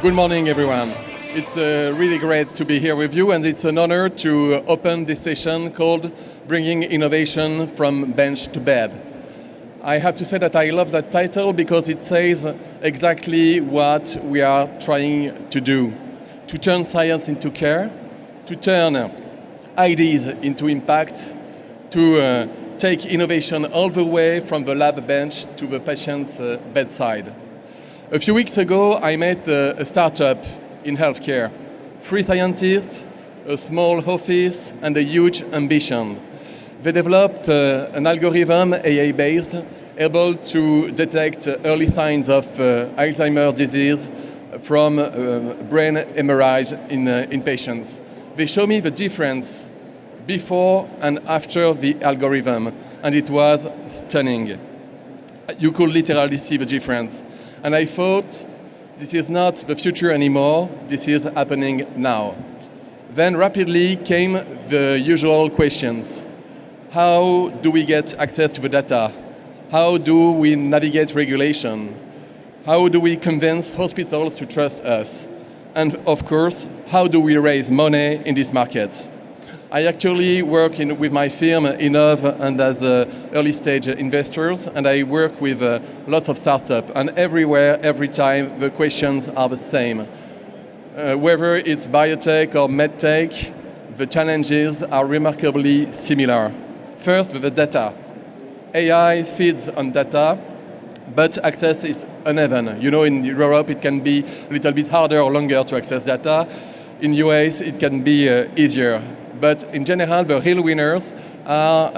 Good morning, everyone. It's really great to be here with you, and it's an honor to open this session called Bringing Innovation from Bench to Bed. I have to say that I love that title because it says exactly what we are trying to do. To turn science into care, to turn ideas into impact, to take innovation all the way from the lab bench to the patient's bedside. A few weeks ago, I met a startup in healthcare. 3 scientists, a small office, and a huge ambition. They developed an algorithm, AI-based, able to detect early signs of Alzheimer's disease from brain hemorrhage in patients. They show me the difference before and after the algorithm, and it was stunning. You could literally see the difference. And I thought, this is not the future anymore, this is happening now. Then rapidly came the usual questions. How do we get access to the data? How do we navigate regulation? How do we convince hospitals to trust us? And of course, how do we raise money in these markets? I actually work with my firm, Innov, and as early stage investors, and I work with lots of startups. And everywhere, every time, the questions are the same. Whether it's biotech or medtech, the challenges are remarkably similar. First, with the data. AI feeds on data, but access is uneven. You know, in Europe, it can be a little bit harder or longer to access data. In US, it can be easier. But in general, the real winners are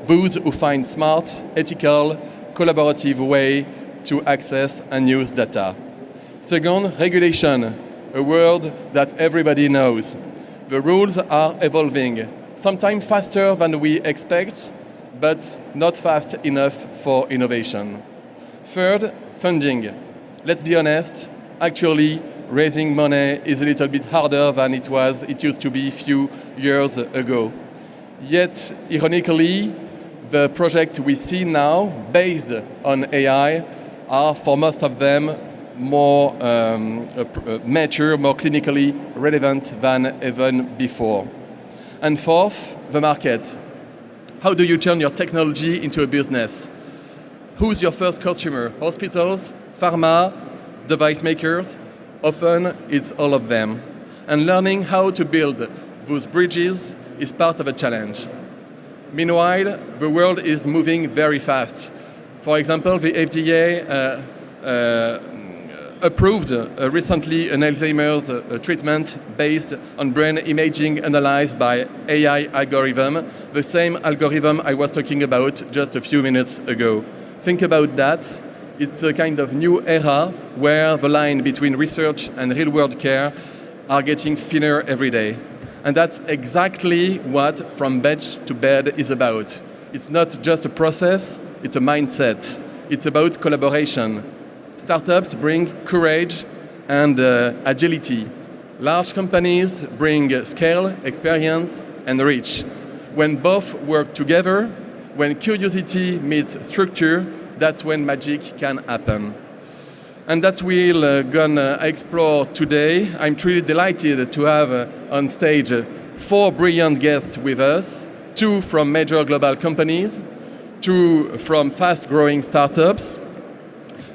those who find smart, ethical, collaborative way to access and use data. Second, regulation, a word that everybody knows. The rules are evolving, sometimes faster than we expect, but not fast enough for innovation. Third, funding. Let's be honest, actually, raising money is a little bit harder than it used to be a few years ago. Yet, ironically, the projects we see now, based on AI, are for most of them more mature, more clinically relevant than even before. And fourth, the market. How do you turn your technology into a business? Who's your first customer? Hospitals, pharma, device makers? Often it's all of them. And learning how to build those bridges is part of a challenge. Meanwhile, the world is moving very fast. For example, the FDA approved recently an Alzheimer's treatment based on brain imaging analyzed by AI algorithm, the same algorithm I was talking about just a few minutes ago. Think about that. It's a kind of new era where the line between research and real-world care are getting thinner every day. And that's exactly what From Bench to Bed is about. It's not just a process, it's a mindset. It's about collaboration. Startups bring courage and agility. Large companies bring scale, experience, and reach. When both work together, when curiosity meets structure, that's when magic can happen. And that's what we're gonna explore today. I'm truly delighted to have on stage 4 brilliant guests with us, 2 from major global companies, 2 from fast-growing startups,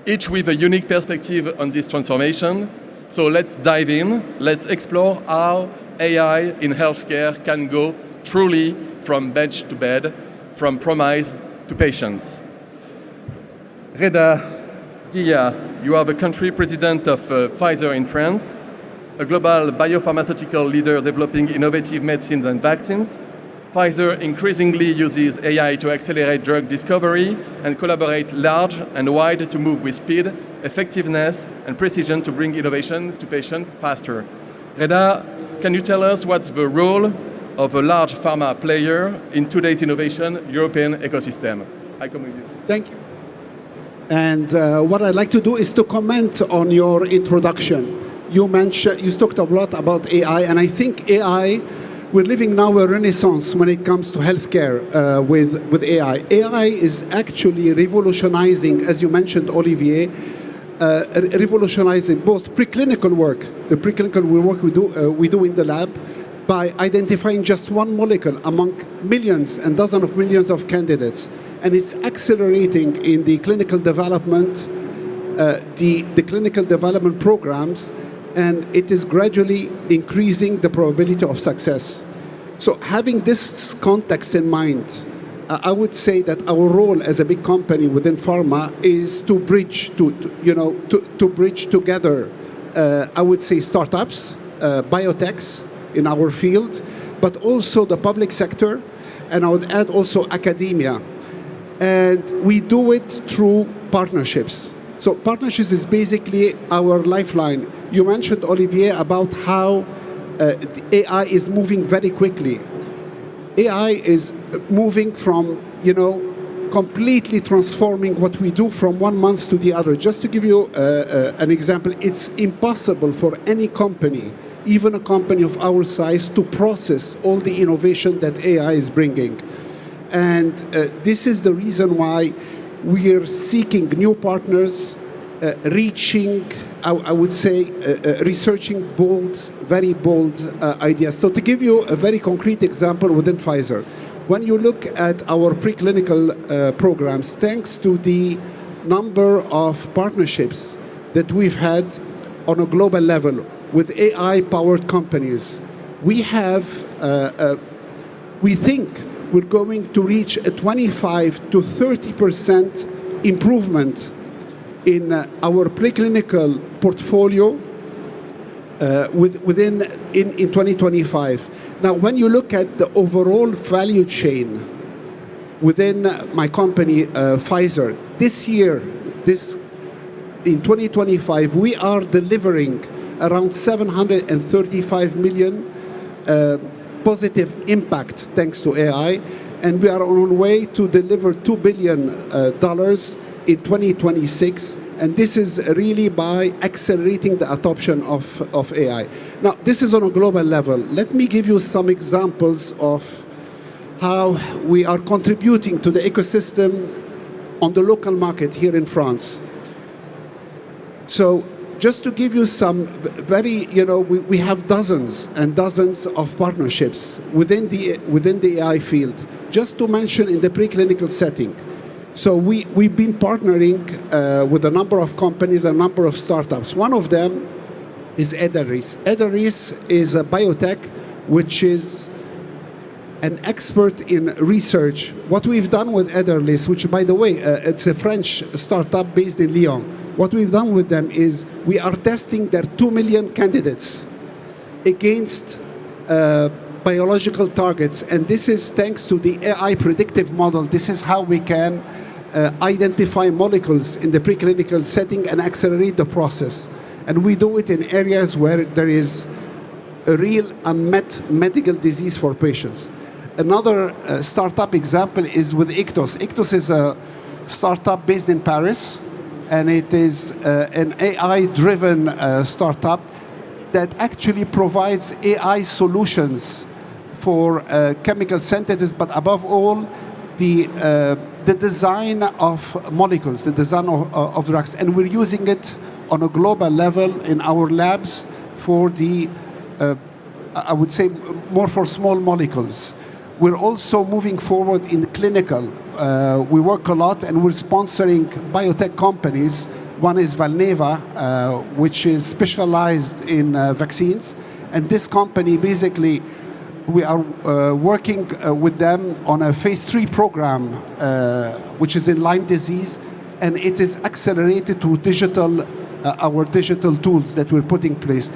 each with a unique perspective on this transformation. So let's dive in. Let's explore how AI in healthcare can go truly from bench to bed, from promise to patients. Reda Guilla, you are the country president of Pfizer in France, a global biopharmaceutical leader developing innovative medicines and vaccines. Pfizer increasingly uses AI to accelerate drug discovery and collaborate large and wide to move with speed, effectiveness, and precision to bring innovation to patients faster. Reda, can you tell us what's the role of a large pharma player in today's innovation European ecosystem? I come with you. Thank you. And what I'd like to do is to comment on your introduction. You talked a lot about AI, and I think AI, we're living now a renaissance when it comes to healthcare with AI. AI is actually revolutionizing, as you mentioned, Olivier, revolutionizing both preclinical work, the preclinical work we do in the lab, by identifying just one molecule among millions and dozens of millions of candidates. And it's accelerating in the clinical development, the clinical development programs, and it is gradually increasing the probability of success. So having this context in mind, I would say that our role as a big company within pharma is to bridge, to bridge together, I would say, startups, biotechs in our field, but also the public sector, and I would add also academia. And we do it through partnerships. So partnerships is basically our lifeline. You mentioned, Olivier, about how AI is moving very quickly. AI is moving from, completely transforming what we do from one month to the other. Just to give you an example, it's impossible for any company, even a company of our size, to process all the innovation that AI is bringing. And this is the reason why we are seeking new partners, reaching, I would say, researching very bold ideas. So to give you a very concrete example within Pfizer, when you look at our preclinical programs, thanks to the number of partnerships that we've had on a global level with AI-powered companies, we think we're going to reach a 25 to 30% improvement in our preclinical portfolio in 2025. Now, when you look at the overall value chain within my company, Pfizer, this year, in 2025, we are delivering around 735 million positive impact thanks to AI, and we are on our way to deliver $2 billion in 2026, and this is really by accelerating the adoption of AI. Now, this is on a global level. Let me give you some examples of how we are contributing to the ecosystem on the local market here in France. So just to give you some very, we have dozens and dozens of partnerships within the AI field. Just to mention in the preclinical setting, so we've been partnering with a number of companies, a number of startups. One of them is Edelris. Edelris is a biotech which is an expert in research. What we've done with Edelris, which, by the way, it's a French startup based in Lyon. What we've done with them is we are testing their 2 million candidates against biological targets. And this is thanks to the AI predictive model. This is how we can identify molecules in the preclinical setting and accelerate the process. And we do it in areas where there is a real unmet medical disease for patients. Another startup example is with Ictos. Ictos is a startup based in Paris, and it is an AI-driven startup that actually provides AI solutions for chemical synthesis, but above all, the design of molecules, the design of drugs. And we're using it on a global level in our labs for the, I would say, more for small molecules. We're also moving forward in clinical. We work a lot, and we're sponsoring biotech companies. One is Valneva, which is specialized in vaccines. And this company, basically, we are working with them on a phase 3 program, which is in Lyme disease, and it is accelerated to our digital tools that we're putting in place.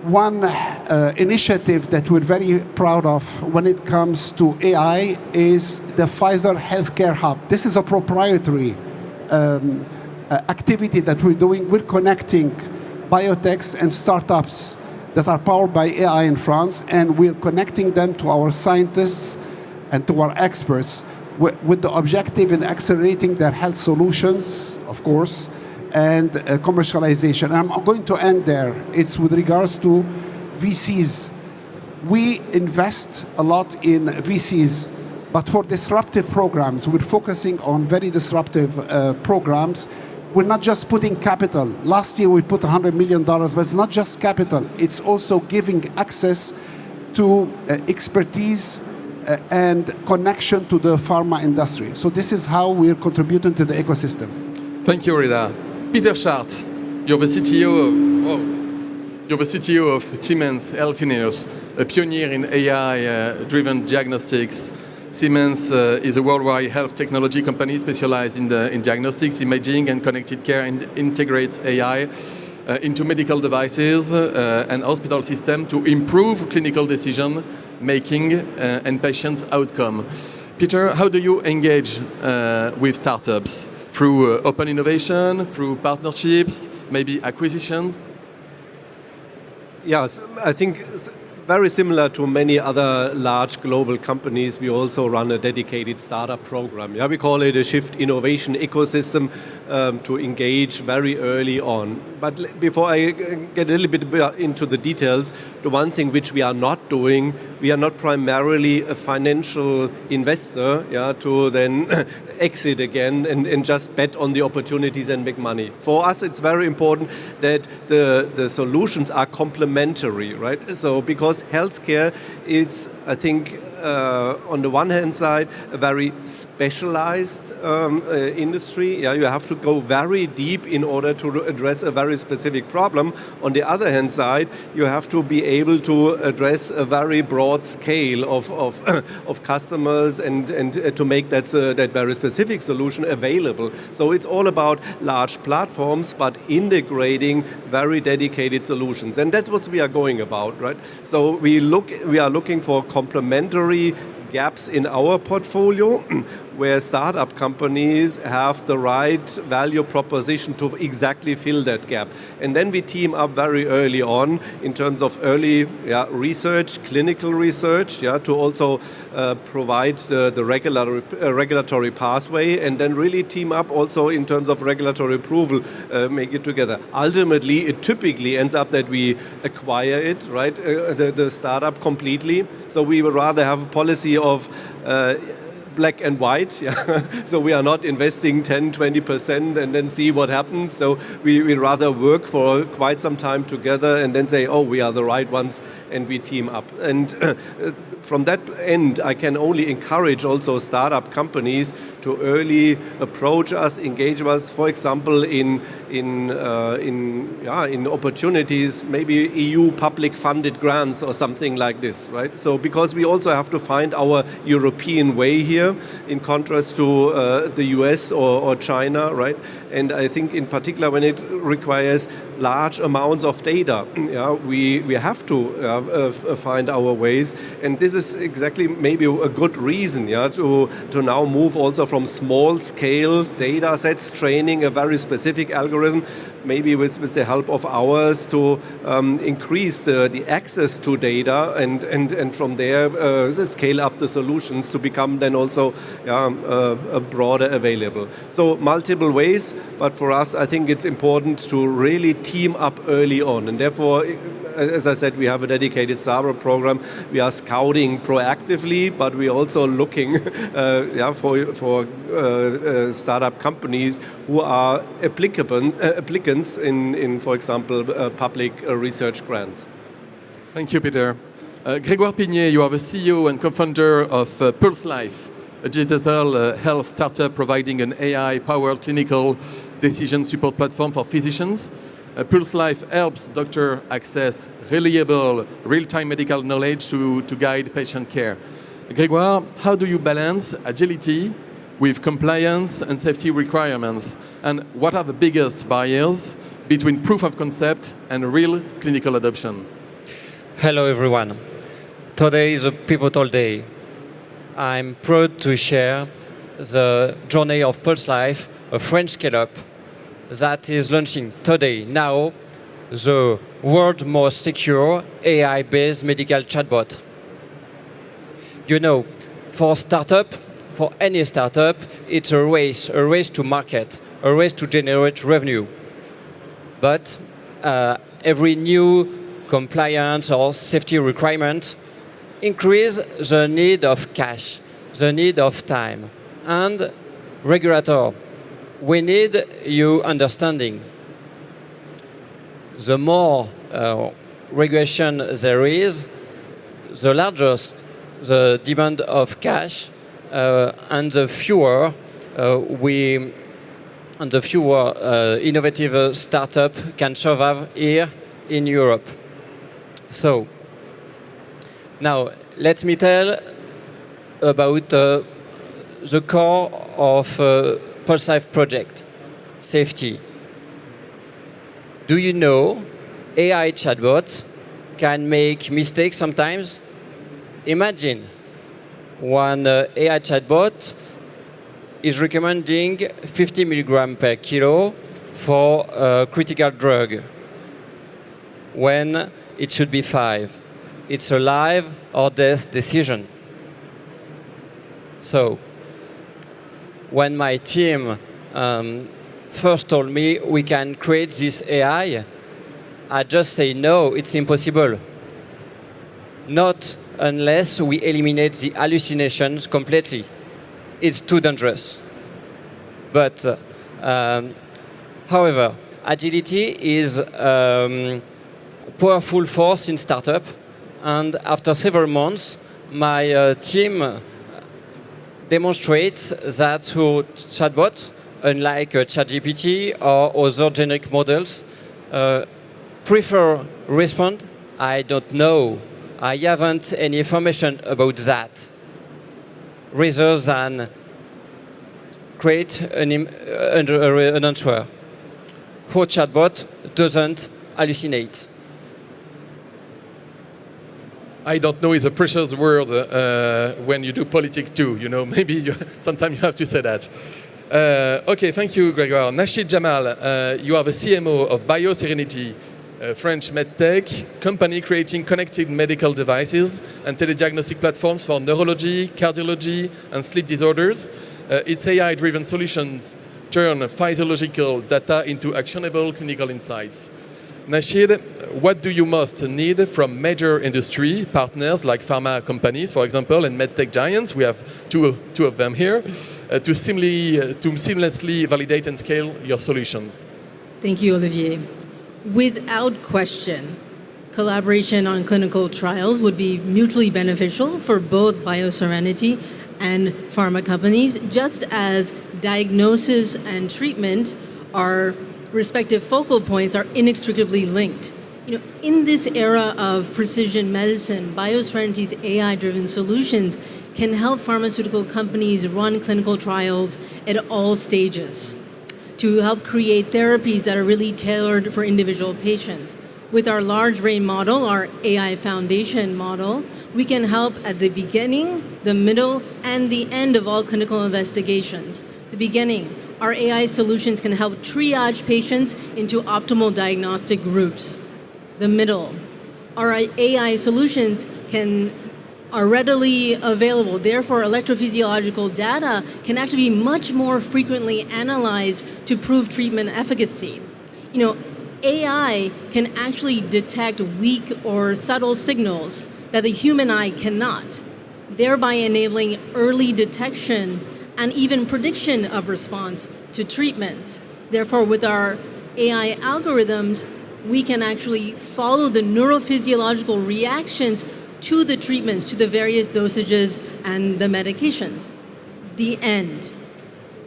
One initiative that we're very proud of when it comes to AI is the Pfizer Healthcare Hub. This is a proprietary activity that we're doing. We're connecting biotechs and startups that are powered by AI in France, and we're connecting them to our scientists and to our experts with the objective in accelerating their health solutions, of course, and commercialization. And I'm going to end there. It's with regards to VCs. We invest a lot in VCs, but for disruptive programs, we're focusing on very disruptive programs we're not just putting capital. Last year we put $100 million, but it's not just capital. It's also giving access to expertise and connection to the pharma industry. So this is how we're contributing to the ecosystem. Thank you, Rida. Peter Schardt, you're the CTO of Siemens Healthineers, a pioneer in AI-driven diagnostics. Siemens is a worldwide health technology company specialized in diagnostics, imaging, and connected care, and integrates AI into medical devices and hospital system to improve clinical decision making and patients' outcome. Peter, how do you engage with startups? Through open innovation, through partnerships, maybe acquisitions? Yes, I think very similar to many other large global companies, we also run a dedicated startup program. Yeah, we call it a Shift Innovation Ecosystem to engage very early on. But before I get a little bit into the details, the one thing which we are not doing, we are not primarily a financial investor, yeah, to then exit again and just bet on the opportunities and make money. For us, it's very important that the solutions are complementary, right? So because healthcare, it's, I think, on the one hand side, a very specialized industry. Yeah, you have to go very deep in order to address a very specific problem. On the other hand side, you have to be able to address a very broad scale of customers and to make that very specific solution available. So it's all about large platforms, but integrating very dedicated solutions. And that's what we are going about, right? So we are looking for complementary gaps in our portfolio where startup companies have the right value proposition to exactly fill that gap. And then we team up very early on in terms of early research, clinical research, to also provide the regulatory pathway, and then really team up also in terms of regulatory approval, make it together. Ultimately, it typically ends up that we acquire it, right, the startup completely. So we would rather have a policy of black and white. Yeah. So we are not investing 10, 20% and then see what happens. So we rather work for quite some time together and then say, oh, we are the right ones, and we team up. And from that end, I can only encourage also startup companies to early approach us, engage us, for example, in opportunities, maybe EU public funded grants or something like this, right? So because we also have to find our European way here, in contrast to the US or China, right? And I think in particular when it requires large amounts of data, we have to find our ways. And this is exactly maybe a good reason to now move also from small scale data sets, training a very specific algorithm, maybe with the help of ours to increase the access to data and from there scale up the solutions to become then also broader available. So multiple ways, but for us I think it's important to really team up early on, and therefore, as I said, we have a dedicated startup program. We are scouting proactively, but we're also looking for startup companies who are applicants in for example, public research grants. Thank you, Peter. Grégoire Pigné, you are the CEO and co-founder of Pulse Life, a digital health startup providing an AI-powered clinical decision support platform for physicians. Pulse Life helps doctors access reliable, real-time medical knowledge to guide patient care. Grégoire, how do you balance agility with compliance and safety requirements? And what are the biggest barriers between proof of concept and real clinical adoption? Hello, everyone. Today is a pivotal day. I'm proud to share the journey of Pulse Life, a French scale-up that is launching today, now, the world's most secure AI-based medical chatbot. You know, for any startup, it's a race to market, a race to generate revenue. But every new compliance or safety requirement increase the need of cash, the need of time, and regulator we need your understanding. The more regulation there is, the larger the demand of cash, and the fewer innovative startup can survive here in Europe. So now let me tell about the core of PulseLife project, safety. Do you know AI chatbot can make mistakes sometimes? Imagine one AI chatbot is recommending 50 milligram per kilo for a critical drug when it should be 5. It's a life or death decision. So, when my team first told me we can create this AI, I just say no, it's impossible. Not unless we eliminate the hallucinations completely. It's too dangerous. But, however, agility is a powerful force in startup. And after several months, my team demonstrates that through chatbot, unlike ChatGPT or other generic models, prefer respond, I don't know. I haven't any information about that, rather than create an answer. For chatbot doesn't hallucinate. I don't know is a precious word when you do politics too. You know, maybe sometimes you have to say that. Okay, thank you, Grégoire. Nasheed Jamal, you are the CMO of BioSerenity, a French medtech company creating connected medical devices and telediagnostic platforms for neurology, cardiology, and sleep disorders. Its AI-driven solutions turn physiological data into actionable clinical insights. Nasheed, what do you most need from major industry partners like pharma companies, for example, and medtech giants? We have two of them here, to seamlessly validate and scale your solutions. Thank you, Olivier. Without question, collaboration on clinical trials would be mutually beneficial for both BioSerenity and pharma companies, just as diagnosis and treatment are respective focal points are inextricably linked. You know, in this era of precision medicine, BioSerenity's AI-driven solutions can help pharmaceutical companies run clinical trials at all stages to help create therapies that are really tailored for individual patients. With our large brain model, our AI foundation model, we can help at the beginning, the middle, and the end of all clinical investigations. The beginning, our AI solutions can help triage patients into optimal diagnostic groups. The middle, our AI solutions are readily available. Therefore, electrophysiological data can actually be much more frequently analyzed to prove treatment efficacy. You know, AI can actually detect weak or subtle signals that the human eye cannot, thereby enabling early detection and even prediction of response to treatments. Therefore, with our AI algorithms, we can actually follow the neurophysiological reactions to the treatments, to the various dosages and the medications. The end.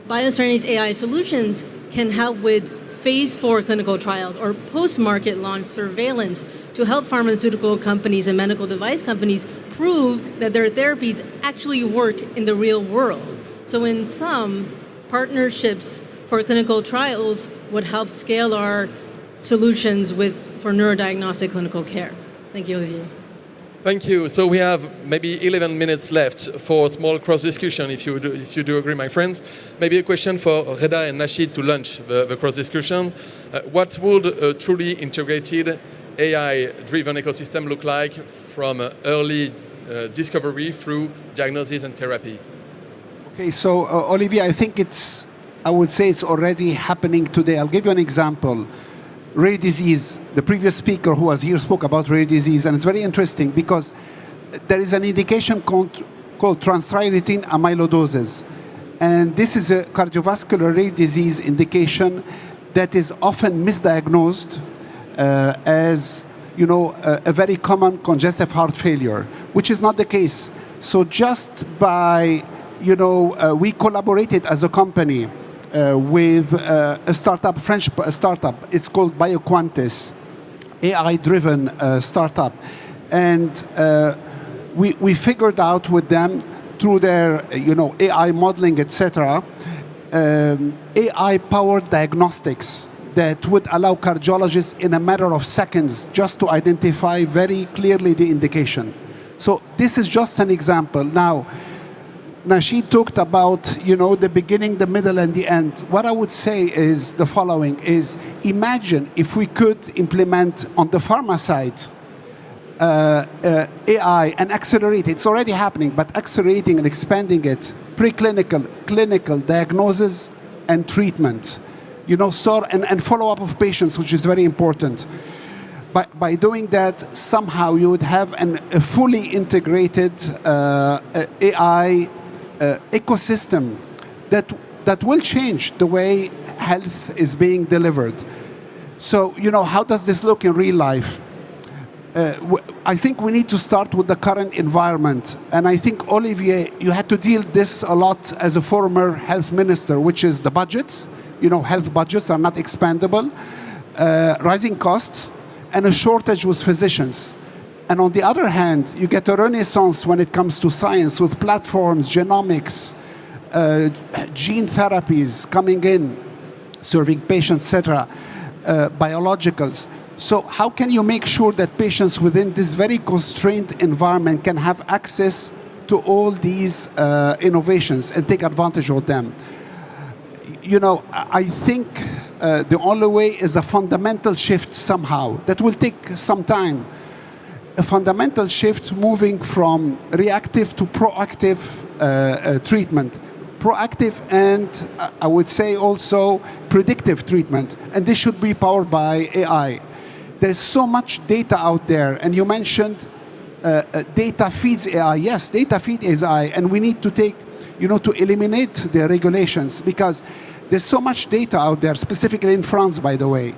BioSerenity's AI solutions can help with phase 4 clinical trials or post-market launch surveillance to help pharmaceutical companies and medical device companies prove that their therapies actually work in the real world. So in sum, partnerships for clinical trials would help scale our solutions for neurodiagnostic clinical care. Thank you, Olivier. Thank you. So we have maybe 11 minutes left for a small cross-discussion, if you do agree, my friends. Maybe a question for Reda and Nasheed to launch the cross-discussion. What would a truly integrated AI-driven ecosystem look like from early discovery through diagnosis and therapy? Okay, so Olivier, I would say it's already happening today. I'll give you an example. Rare disease, the previous speaker who was here spoke about rare disease, and it's very interesting because there is an indication called transthyretin amyloidosis. And this is a cardiovascular rare disease indication that is often misdiagnosed as a very common congestive heart failure, which is not the case. So just by, we collaborated as a company with a startup, French startup. It's called BioQuantis, AI-driven startup. And we figured out with them through their, AI modeling, etc., AI-powered diagnostics that would allow cardiologists in a matter of seconds just to identify very clearly the indication. So this is just an example. Now, Nasheed talked about, the beginning, the middle, and the end. What I would say is the following, is imagine if we could implement on the pharma side AI and accelerate it. It's already happening, but accelerating and expanding it, preclinical, clinical diagnosis and treatment, and follow-up of patients, which is very important. By doing that, somehow you would have a fully integrated AI ecosystem that will change the way health is being delivered. So, how does this look in real life? I think we need to start with the current environment. And I think, Olivier, you had to deal this a lot as a former health minister, which is the budgets. Health budgets are not expandable, rising costs, and a shortage with physicians. And on the other hand, you get a renaissance when it comes to science with platforms, genomics, gene therapies coming in, serving patients, etc., biologicals. So how can you make sure that patients within this very constrained environment can have access to all these innovations and take advantage of them? I think the only way is a fundamental shift somehow. That will take some time. A fundamental shift moving from reactive to proactive treatment. Proactive and I would say also predictive treatment. And this should be powered by AI. There's so much data out there. And you mentioned data feeds AI. Yes, data feeds AI. And we need to take, to eliminate the regulations because there's so much data out there, specifically in France, by the way.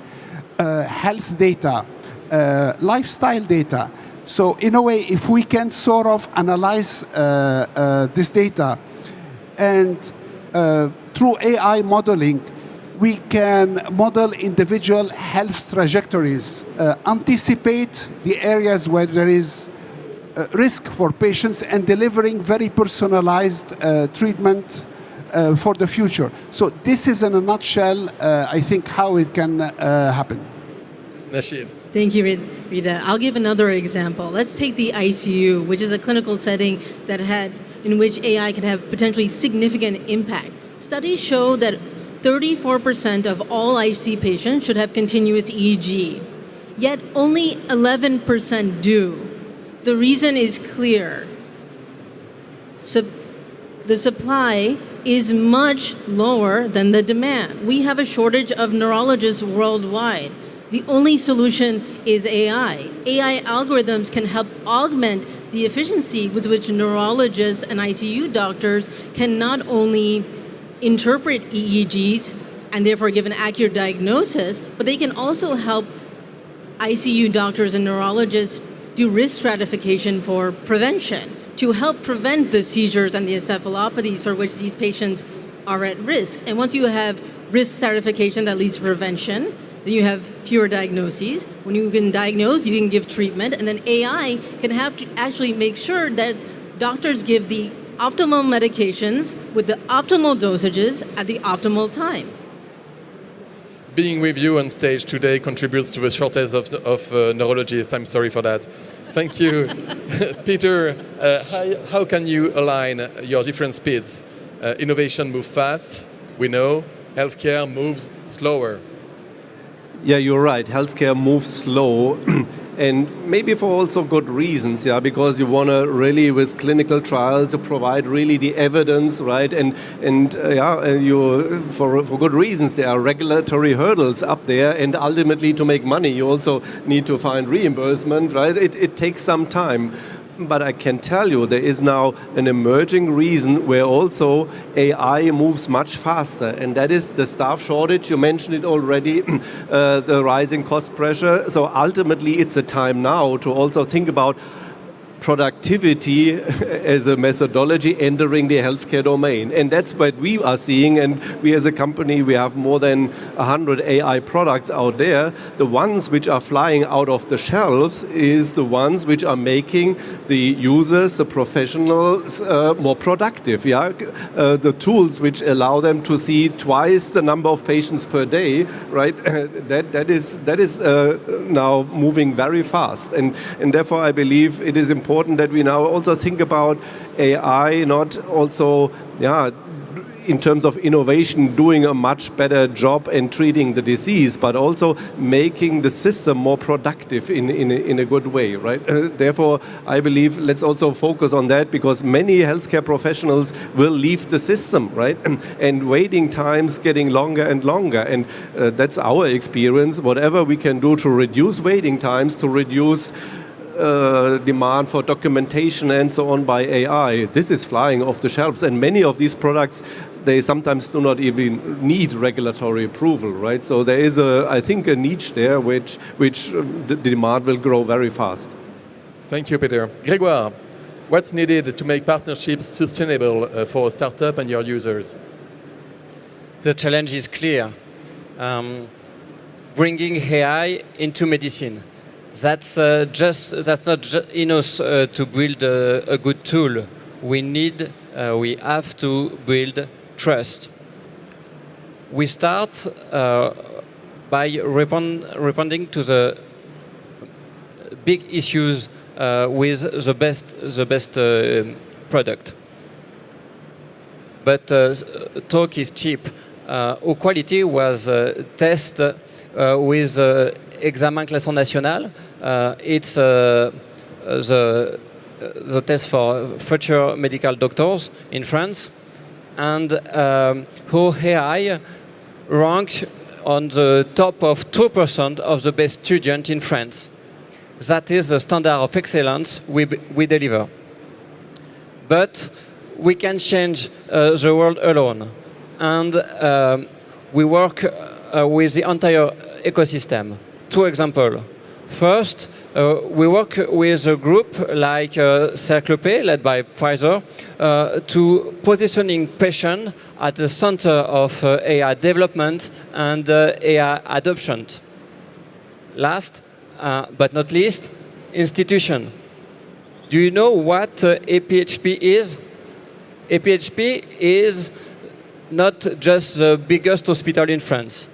Health data, lifestyle data. So in a way, if we can sort of analyze this data and through AI modeling, we can model individual health trajectories, anticipate the areas where there is risk for patients and delivering very personalized treatment for the future. So this is in a nutshell, I think, how it can happen. Nasheed. Thank you, Rita. I'll give another example. Let's take the ICU, which is a clinical setting in which AI can have potentially significant impact. Studies show that 34% of all ICU patients should have continuous EEG, yet only 11% do. The reason is clear. The supply is much lower than the demand. We have a shortage of neurologists worldwide. The only solution is AI. AI algorithms can help augment the efficiency with which neurologists and ICU doctors can not only interpret EEGs and therefore give an accurate diagnosis, but they can also help ICU doctors and neurologists do risk stratification for prevention to help prevent the seizures and the encephalopathies for which these patients are at risk. And once you have risk stratification that leads to prevention, then you have fewer diagnoses. When you can diagnose, you can give treatment, and then AI can have to actually make sure that doctors give the optimal medications with the optimal dosages at the optimal time. Being with you on stage today contributes to the shortage of neurologists. I'm sorry for that. Thank you. Peter, how can you align your different speeds? Innovation moves fast, we know. Healthcare moves slower. Yeah, you're right. Healthcare moves slow, and maybe for also good reasons, because you want to really, with clinical trials, to provide really the evidence, right? And you for good reasons. There are regulatory hurdles up there, and ultimately to make money, you also need to find reimbursement, right? It takes some time. But I can tell you there is now an emerging reason where also AI moves much faster, and that is the staff shortage. You mentioned it already, the rising cost pressure. So ultimately, it's a time now to also think about productivity as a methodology entering the healthcare domain. And that's what we are seeing. And we as a company, we have more than 100 AI products out there. The ones which are flying out of the shelves is the ones which are making the users, the professionals, more productive. Yeah, the tools which allow them to see twice the number of patients per day, right? that is now moving very fast. And therefore, I believe it is important that we now also think about AI, not also, in terms of innovation, doing a much better job in treating the disease, but also making the system more productive in a good way, right? Therefore, I believe let's also focus on that, because many healthcare professionals will leave the system, right? And waiting times getting longer and longer. And that's our experience. Whatever we can do to reduce waiting times, to reduce demand for documentation and so on by AI, this is flying off the shelves. And many of these products, they sometimes do not even need regulatory approval, right? So there is, I think, a niche there which the demand will grow very fast. Thank you, Peter. Grégoire, what's needed to make partnerships sustainable for a startup and your users? The challenge is clear. Bringing AI into medicine. That's not just enough to build a good tool. We have to build trust. We start by responding to the big issues with the best product. But talk is cheap. Our quality was tested with Examen Classement National. It's the test for future medical doctors in France. And our AI ranked on the top of 2% of the best students in France. That is the standard of excellence we deliver. But we can change the world alone. And we work with the entire ecosystem. Two examples. First, we work with a group like Cerclopé, led by Pfizer, to positioning patients at the center of AI development and AI adoption. Last, but not least, institution. Do you know what AP-HP is? AP-HP is not just the biggest hospital in France.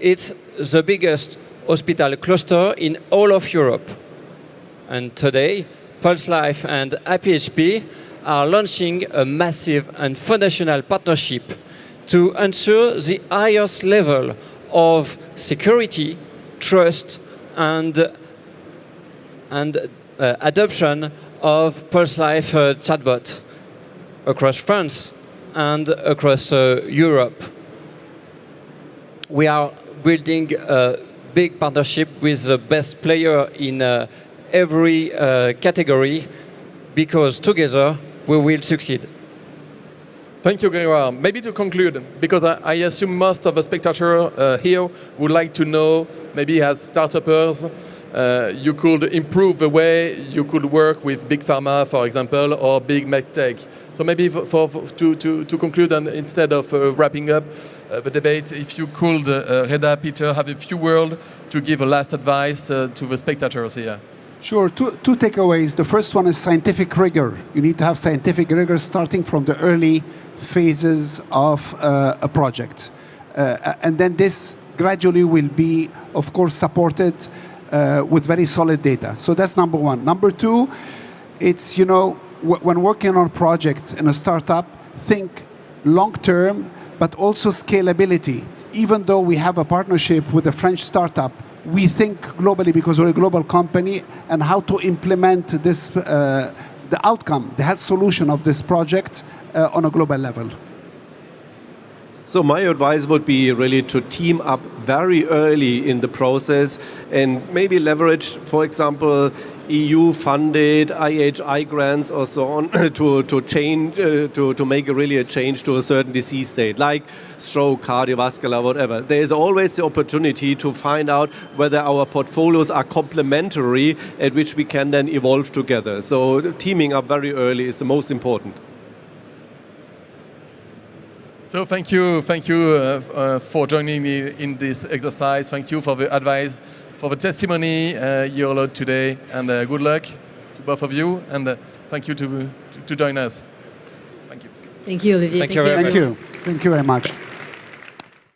It's the biggest hospital cluster in all of Europe. And today, Pulse Life and AP-HP are launching a massive and foundational partnership to ensure the highest level of security, trust, and adoption of Pulse Life chatbot across France and across Europe. We are building a big partnership with the best player in every category, because together we will succeed. Thank you, Grégoire. Maybe to conclude, because I assume most of the spectators here would like to know, maybe as startuppers, you could improve the way you could work with big pharma, for example, or big medtech. So maybe to conclude, and instead of wrapping up the debate, if you could, Reda, Peter, have a few words to give a last advice to the spectators here. Sure, two takeaways. The first one is scientific rigor. You need to have scientific rigor starting from the early phases of a project. And then this gradually will be, of course, supported with very solid data. So that's number one. Number two, it's, when working on a project in a startup, think long-term, but also scalability. Even though we have a partnership with a French startup, we think globally because we're a global company, and how to implement this, the outcome, the health solution of this project on a global level. So my advice would be really to team up very early in the process and maybe leverage, for example, EU-funded IHI grants or so on to change, to make really a change to a certain disease state, like stroke, cardiovascular, whatever. There is always the opportunity to find out whether our portfolios are complementary, at which we can then evolve together. So teaming up very early is the most important. So thank you for joining me in this exercise. Thank you for the advice, for the testimony you allowed today, and good luck to both of you. And thank you to join us. Thank you. Thank you, Olivier. Thank you very much. Thank you. Thank you very much.